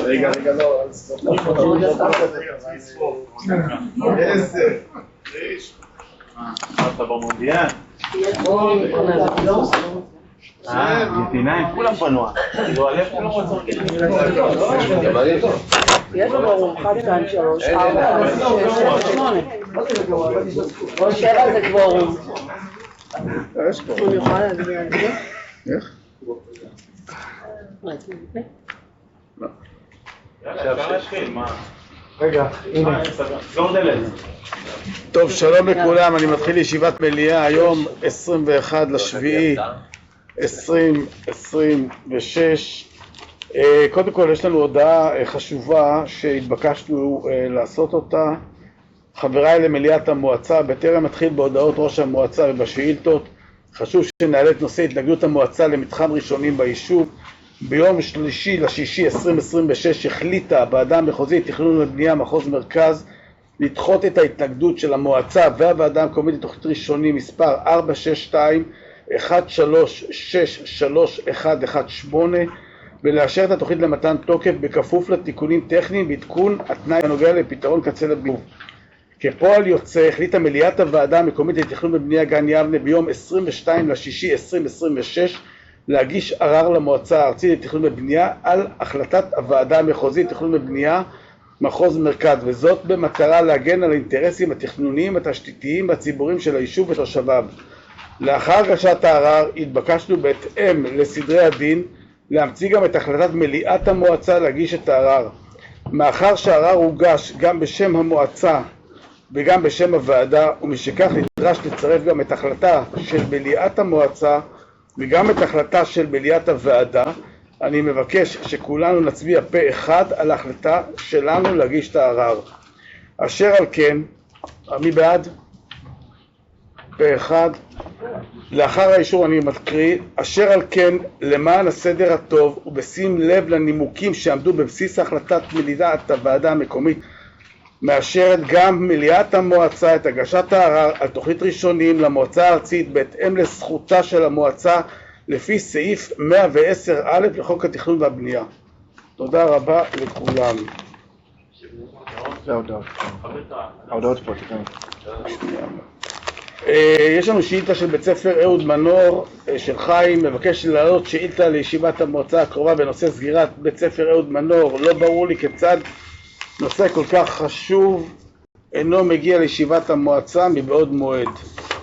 רגע, לא. איזה. אתה במונדיאל? נתיניים, כולם פנוע. יש לנו 1, 2, 3, 4, 5, 6, 7, 8. 7 זה קוורום. יש פה. הוא יוכל להצביע על זה? איך? לא. אפשר להתחיל, מה? רגע, הנה. סגור דלת. טוב, שלום לכולם, אני מתחיל ישיבת מליאה היום 21 לשביעי 2026. קודם כל יש לנו הודעה חשובה שהתבקשנו לעשות אותה. חבריי למליאת המועצה, בטרם מתחיל בהודעות ראש המועצה ובשאילתות, חשוב שנעלה את נושא התנגדות המועצה למתחם ראשונים ביישוב. ביום 3/2026 החליטה הוועדה המחוזית תכנון ובנייה מחוז מרכז לדחות את ההתנגדות של המועצה והוועדה המקומית לתוכנית ראשונים מספר 462-1363118 ולאשר את התוכנית למתן תוקף בכפוף לתיקונים טכניים ועדכון התנאי הנוגע לפתרון קצה לביוב. כפועל יוצא החליטה מליאת הוועדה המקומית לתכנון ובנייה גן יבנה ביום 22/6/2026 להגיש ערר למועצה הארצית לתכנון ובנייה על החלטת הוועדה המחוזית לתכנון ובנייה מחוז מרכז, וזאת במטרה להגן על האינטרסים התכנוניים, התשתיתיים והציבוריים של היישוב ותושביו. לאחר הגשת הערר התבקשנו בהתאם לסדרי הדין להמציא גם את החלטת מליאת המועצה להגיש את הערר. מאחר שהערר הוגש גם בשם המועצה וגם בשם הוועדה, ומשכך נדרש לצרף גם את החלטה של מליאת המועצה וגם את החלטה של מליאת הוועדה, אני מבקש שכולנו נצביע פה אחד על ההחלטה שלנו להגיש את הערר. אשר על כן, מי בעד? פה אחד. לאחר האישור אני מקריא, אשר על כן, למען הסדר הטוב ובשים לב לנימוקים שעמדו בבסיס החלטת מליאת הוועדה המקומית, מאשרת גם מליאת המועצה את הגשת הערר על תוכנית ראשונים למועצה הארצית בהתאם לזכותה של המועצה לפי סעיף 110א לחוק התכנון והבנייה. תודה רבה לכולם. ההודעות פה, תקיים. יש לנו שאילתה של בית ספר אהוד מנור של חיים, מבקש להעלות שאילתה לישיבת המועצה הקרובה בנושא סגירת בית ספר אהוד מנור. לא ברור לי כיצד נושא כל כך חשוב אינו מגיע לישיבת המועצה מבעוד מועד.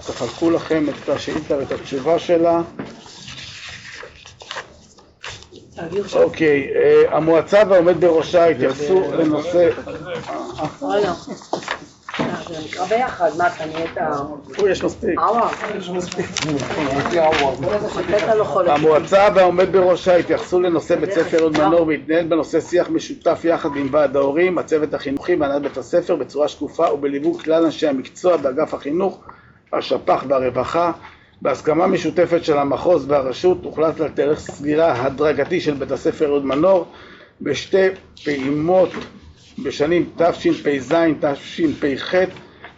תחלקו לכם את השאילתה ואת התשובה שלה. אוקיי, המועצה והעומד בראשה התייחסו לנושא... זה נקרא ביחד, מה אתה נהיית? יש מספיק. יש מספיק. המועצה והעומד בראשה התייחסו לנושא בית ספר אהוד מנור והתנהל בנושא שיח משותף יחד עם ועד ההורים, הצוות החינוכי והנהלת בית הספר בצורה שקופה ובליווי כלל אנשי המקצוע באגף החינוך, השפ"ח והרווחה. בהסכמה משותפת של המחוז והרשות הוחלט על תאריך סגירה הדרגתי של בית הספר אהוד מנור בשתי פעימות בשנים תשפ"ז תשפ"ח,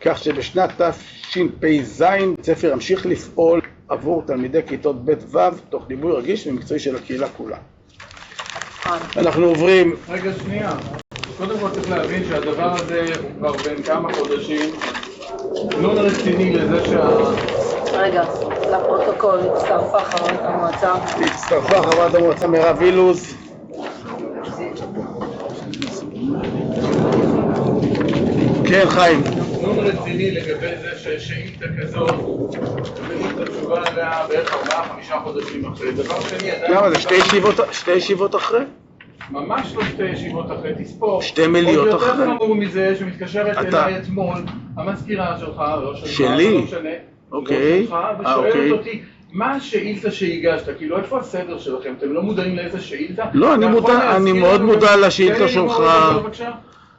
כך שבשנת תשפ"ז בית הספר ימשיך לפעול עבור תלמידי כיתות ב' ו' תוך ליווי רגיש ומקצועי של הקהילה כולה. אנחנו עוברים... רגע שנייה, קודם כל צריך להבין שהדבר הזה הוא כבר בין כמה חודשים לא רציני לזה רגע, לפרוטוקול הצטרפה חברת המועצה. הצטרפה חברת המועצה מירב אילוז. כן, חיים. לא רציני לגבי זה ששאילתה כזאת ומניק את התשובה עליה בערך 4-5 חודשים אחרי. דבר שני, למה זה שתי ישיבות אחרי? ממש לא 2 ישיבות אחרי, תספור. 2 מליאות אחרי. עוד יותר חמור מזה שמתקשרת אליי אתמול המזכירה שלך, לא שלך, שלי? לא משנה, אוקיי. לא שלך, ושואלת אותי מה השאילתה שהגשת, כאילו איפה הסדר שלכם, אתם לא מודעים לאיזה שאילתה? לא, אני מאוד מודע לשאילתה שלך.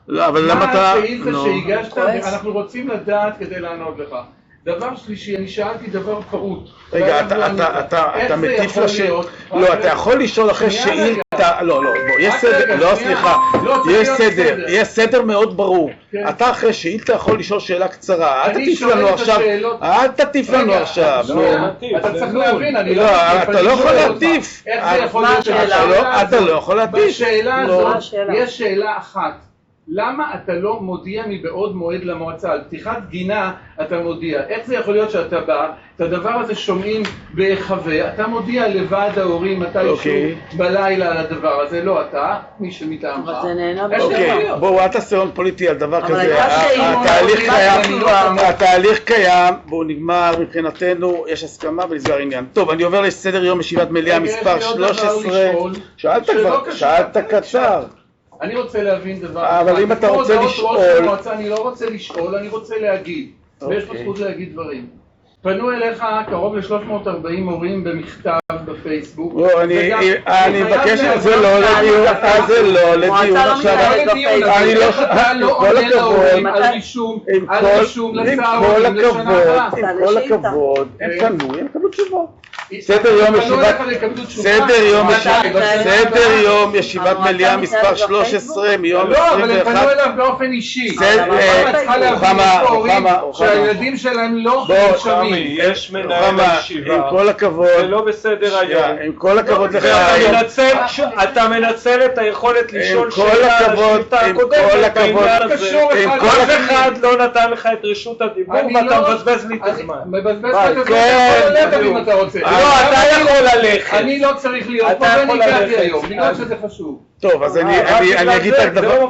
לא, אבל למה אתה... מה השאילתה שהגשת, אנחנו רוצים לדעת כדי לענות לך. דבר שלישי, אני שאלתי דבר פעוט. רגע, אתה מטיף לשאילתה. לא, אתה יכול לשאול אחרי שאילתה לא, בוא, יש סדר, לא, סליחה, יש סדר מאוד ברור. אתה אחרי שאילתה יכול לשאול שאלה קצרה, אל תטיף לנו עכשיו. אתה צריך להבין, אני לא, אתה לא יכול להטיף. איך זה יכול להיות אתה לא יכול להטיף. בשאלה הזאת יש שאלה אחת. למה אתה לא מודיע מבעוד מועד למועצה? על פתיחת גינה אתה מודיע. איך זה יכול להיות שאתה בא, את הדבר הזה שומעים בהיחווה, אתה מודיע לוועד ההורים מתישהו בלילה על הדבר הזה, לא אתה, מי שמטעמך. אבל זה נהנה בואו, אל תעשה הון פוליטי על דבר כזה. התהליך קיים, והוא נגמר מבחינתנו, יש הסכמה ונסגר עניין. טוב, אני עובר לסדר יום ישיבת מליאה מספר 13. שאלת קצר. אני רוצה להבין דבר. אבל אם אתה רוצה לשאול... אני לא רוצה לשאול, אני רוצה להגיד. ויש פה זכות להגיד דברים. פנו אליך קרוב ל-340 הורים במכתב בפייסבוק. אני מבקש את זה לא לדיון, זה לא לדיון עכשיו. אני לא שאתה לא עונה להורים על רישום לצהרונים לשנה הבאה. עם כל הכבוד, הם קבלו תשובות. סדר יום ישיבת מליאה מספר 13 מיום 21. לא, אבל הם פנו אליו באופן אישי. שהילדים שלהם לא נרשמים. יש מנהל הישיבה. עם כל הכבוד. זה לא בסדר היום. עם כל הכבוד לך. אתה מנצל את היכולת לשאול שאלה על השאילתה הקודמת בעניין הזה. אף אחד לא נתן לך את רשות הדיבור ואתה מבזבז לי את הזמן. מבזבז לי את הזמן, אתה יכול ללכת אם אתה רוצה. לא, אתה יכול ללכת. אני לא צריך להיות פה ואני הגעתי היום, בגלל שזה חשוב. טוב, אז אני אגיד רק דבר,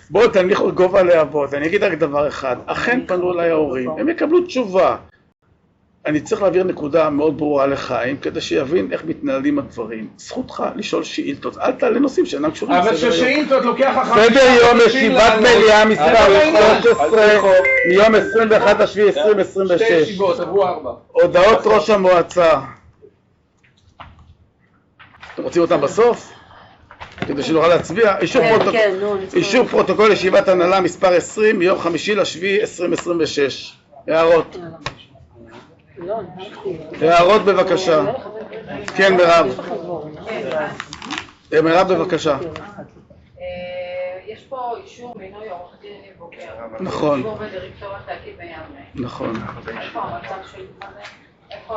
בואו תניחו גובה להבות, אני אגיד רק דבר אחד, אכן פנו אליי ההורים, הם יקבלו תשובה. אני צריך להעביר נקודה מאוד ברורה לחיים, כדי שיבין איך מתנהלים הדברים. זכותך לשאול שאילתות, אל תעלה נושאים שאינם קשורים לסדר יום. אבל ששאילתות לוקח אחר כך... סדר יום ישיבת מליאה מספר 13 מיום 21/7/2026. שתי ישיבות, עברו 4. הודעות ראש המועצה. אתם רוצים אותם בסוף? כדי שנוכל להצביע. אישור פרוטוקול ישיבת הנהלה מספר 20 מיום 5/7/2026. הערות. הערות בבקשה. כן, מירב. מירב בבקשה. יש פה אישור מינוי עורך דין בוקר. נכון. אישור בדירקטוריון תאגיד ביבנה. נכון. איפה המצב של זה? איפה...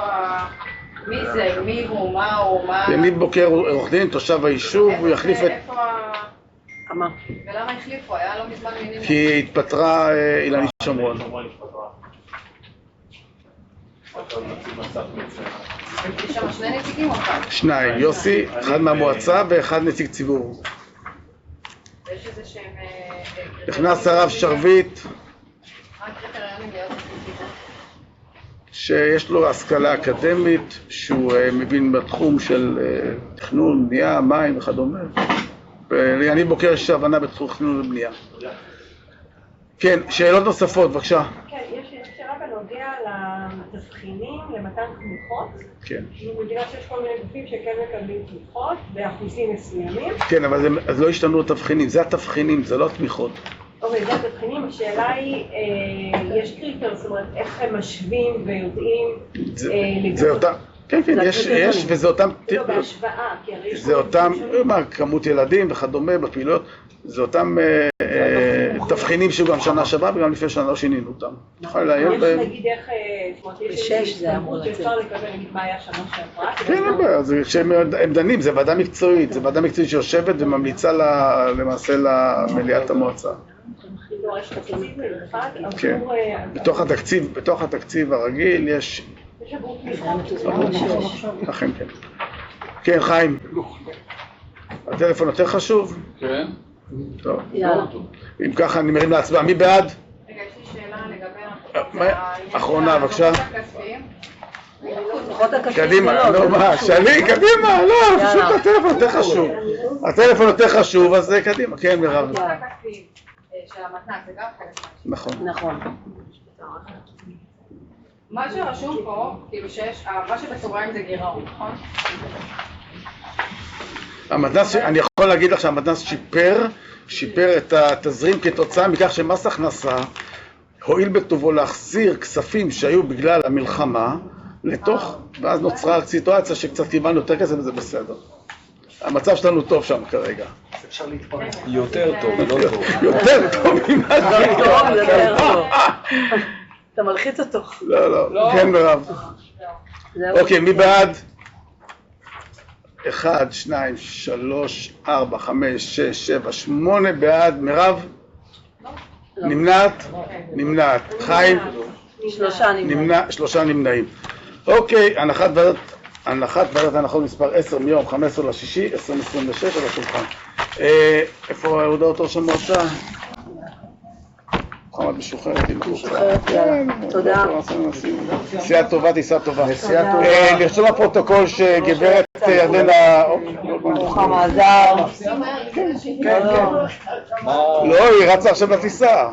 מי זה? מי הוא? מה הוא? מה... יניב בוקר עורך דין, תושב היישוב, הוא יחליף את... איפה ה... ולמה החליפו? היה לא מזמן מינים... כי התפטרה אילנית שומרון. יש שם שני נציגים או אחד? שניים, יוסי, אחד מהמועצה ואחד נציג ציבור. ויש איזה שהם... נכנס הרב שרביט. מה הקריטריונים להיות נציג ציבור? שיש לו השכלה אקדמית, שהוא מבין בתחום של תכנון, בנייה, מים וכדומה. ליניב בוקר יש הבנה בתחום תכנון ובנייה. כן, שאלות נוספות, בבקשה. כן, יש שאלה בנוגע לתבחינים, למתן תמיכות. כן. אני מבינה שיש כל מיני גופים שכן מקבלים תמיכות באחוזים מסוימים. כן, אבל אז לא השתנו התבחינים, זה התבחינים, זה לא התמיכות. אוקיי, זה התבחינים, השאלה היא, יש קריטריון, זאת אומרת, איך הם משווים ויודעים... זה אותם, כן, כן, יש, וזה אותם... לא, בהשוואה, כי הרי... זה אותם, כמות ילדים וכדומה בפעילויות, זה אותם תבחינים שהיו גם שנה שעברה וגם לפני שנה לא שינינו אותם. נכון, יש נגיד איך, זאת אומרת, יש הסתמכות שאפשר לקבל, נגיד מה היה שנה שעברה? כן, אז כשהם דנים, זה ועדה מקצועית, זה ועדה מקצועית שיושבת וממליצה למעשה למליאת המועצה. כן, בתוך התקציב הרגיל יש... אכן כן. כן, חיים. הטלפון יותר חשוב? כן. טוב. אם ככה אני מרים להצבעה. מי בעד? רגע, יש לי שאלה לגבי... אחרונה, בבקשה. דוחות הכספיים. קדימה, לא מה, שלי, קדימה, לא, פשוט הטלפון יותר חשוב. הטלפון יותר חשוב, אז קדימה. כן, מירב. דוחות הכספיים של המתנ"ס, זה גם חלק מהשאלה. נכון. מה שרשום פה, כאילו שיש, מה שבסוגריים זה גירעון, נכון? המתנ"ס, אני יכול להגיד לך שהמתנ"ס שיפר את התזרים כתוצאה מכך שמס הכנסה הועיל בטובו להחזיר כספים שהיו בגלל המלחמה לתוך, ואז נוצרה סיטואציה שקצת קיבלנו יותר כסף וזה בסדר. המצב שלנו טוב שם כרגע. אפשר להתפרק. יותר טוב, לא טוב. יותר טוב ממה טוב, יותר טוב. אתה מלחיץ אותו. לא, כן מירב. אוקיי, מי בעד? 1, 2, 3, 4, 5, 6, 7, 8 בעד. מירב? נמנעת? נמנעת. חיים? 3 נמנעים. 3 נמנעים. אוקיי, הנחת ועדת הנחות מספר 10 מיום 15/6/2026 על השולחן. איפה ההודעות ראש המועצה? מוחמד משוחררת. תודה. נסיעה טובה, טיסה טובה. לרשום לפרוטוקול שגברת ירדנה... רוחמה עזר. כן. לא, היא רצה עכשיו לטיסה.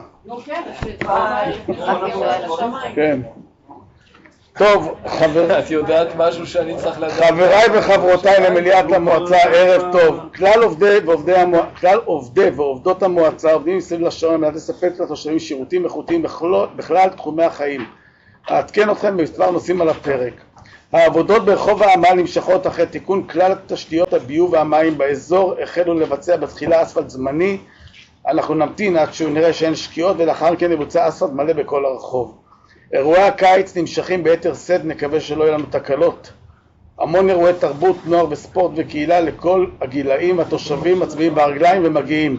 כן. טוב, את יודעת משהו שאני צריך לדעת? חבריי וחברותיי למליאת המועצה, ערב טוב. כלל עובדי ועובדות המועצה עובדים מסביב לשעון על מנת לספק לתושבים שירותים איכותיים בכלל תחומי החיים. אעדכן אתכם במספר נושאים על הפרק. העבודות ברחוב העמל נמשכות אחרי תיקון כלל תשתיות הביוב והמים באזור, החלו לבצע בתחילה אספלט זמני. אנחנו נמתין עד שנראה שאין שקיעות ולאחר מכן יבוצע אספלט מלא בכל הרחוב. אירועי הקיץ נמשכים ביתר שאת, נקווה שלא יהיו לנו תקלות. המון אירועי תרבות, נוער וספורט וקהילה לכל הגילאים, התושבים מצביעים ברגליים ומגיעים.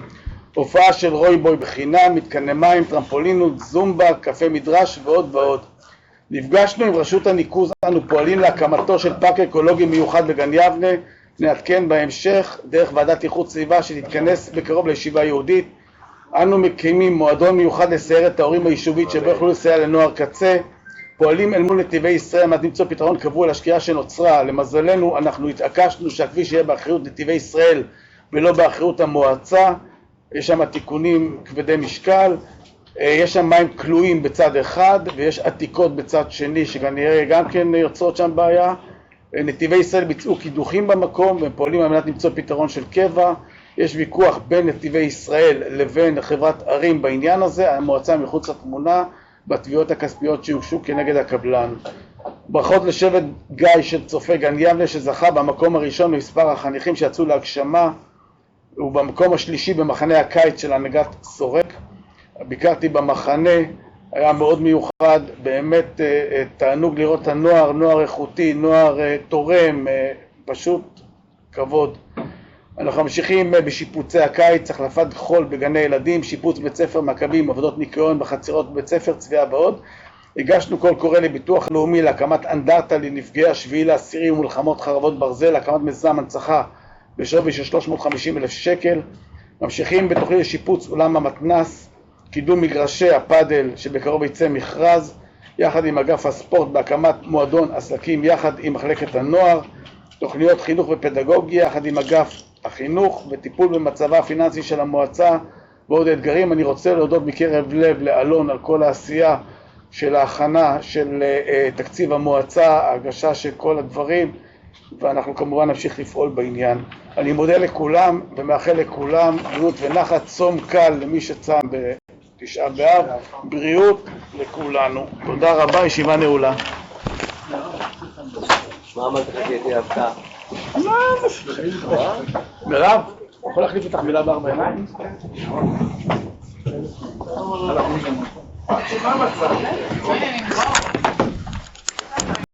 הופעה של רוי בוי בחינם, מתקני מים, טרמפולינות, זומבה, קפה מדרש ועוד ועוד. נפגשנו עם רשות הניקוז, אנו פועלים להקמתו של פארק אקולוגי מיוחד בגן יבנה, נעדכן בהמשך דרך ועדת איכות סביבה שתתכנס בקרוב לישיבה יהודית. אנו מקימים מועדון מיוחד לסיירת ההורים היישובית שבו יוכלו לסייע לנוער קצה. פועלים אל מול נתיבי ישראל עד למצוא פתרון קבוע לשקיעה שנוצרה. למזלנו אנחנו התעקשנו שהכביש יהיה באחריות נתיבי ישראל ולא באחריות המועצה. יש שם תיקונים כבדי משקל, יש שם מים כלואים בצד אחד ויש עתיקות בצד שני שכנראה גם כן יוצרות שם בעיה. נתיבי ישראל ביצעו קידוחים במקום והם פועלים על מנת למצוא פתרון של קבע. יש ויכוח בין נתיבי ישראל לבין חברת ערים בעניין הזה, המועצה מחוץ לתמונה בתביעות הכספיות שיוגשו כנגד הקבלן. ברכות לשבט גיא של צופה גן יבנה שזכה במקום הראשון במספר החניכים שיצאו להגשמה, ובמקום השלישי במחנה הקיץ של הנהגת סורק. ביקרתי במחנה, היה מאוד מיוחד, באמת תענוג לראות את הנוער, נוער איכותי, נוער תורם, פשוט כבוד. אנחנו ממשיכים בשיפוצי הקיץ, החלפת חול בגני ילדים, שיפוץ בית ספר מכבים, עבודות ניקיון בחצרות בית ספר צביעה ועוד. הגשנו קול קורא לביטוח לאומי להקמת אנדרטה לנפגעי 7/10 ומלחמות חרבות ברזל, הקמת מיזם הנצחה בשווי של 350,000 שקל. ממשיכים בתוכנית לשיפוץ אולם המתנ"ס, קידום מגרשי הפאדל שבקרוב יצא מכרז, יחד עם אגף הספורט בהקמת מועדון עסקים יחד עם מחלקת הנוער, תוכניות חינוך ופדגוגיה יחד עם אגף החינוך וטיפול במצבה הפיננסי של המועצה ועוד אתגרים. אני רוצה להודות מקרב לב לאלון על כל העשייה של ההכנה של תקציב המועצה, ההגשה של כל הדברים, ואנחנו כמובן נמשיך לפעול בעניין. אני מודה לכולם ומאחל לכולם בריאות ונחת, צום קל למי שצם בתשעה באב, בריאות לכולנו. תודה רבה, ישיבה נעולה. מה אמרת לך הייתי הפתעה? מירב, יכול להחליף איתך מילה בארבע עיניים? מה מצב?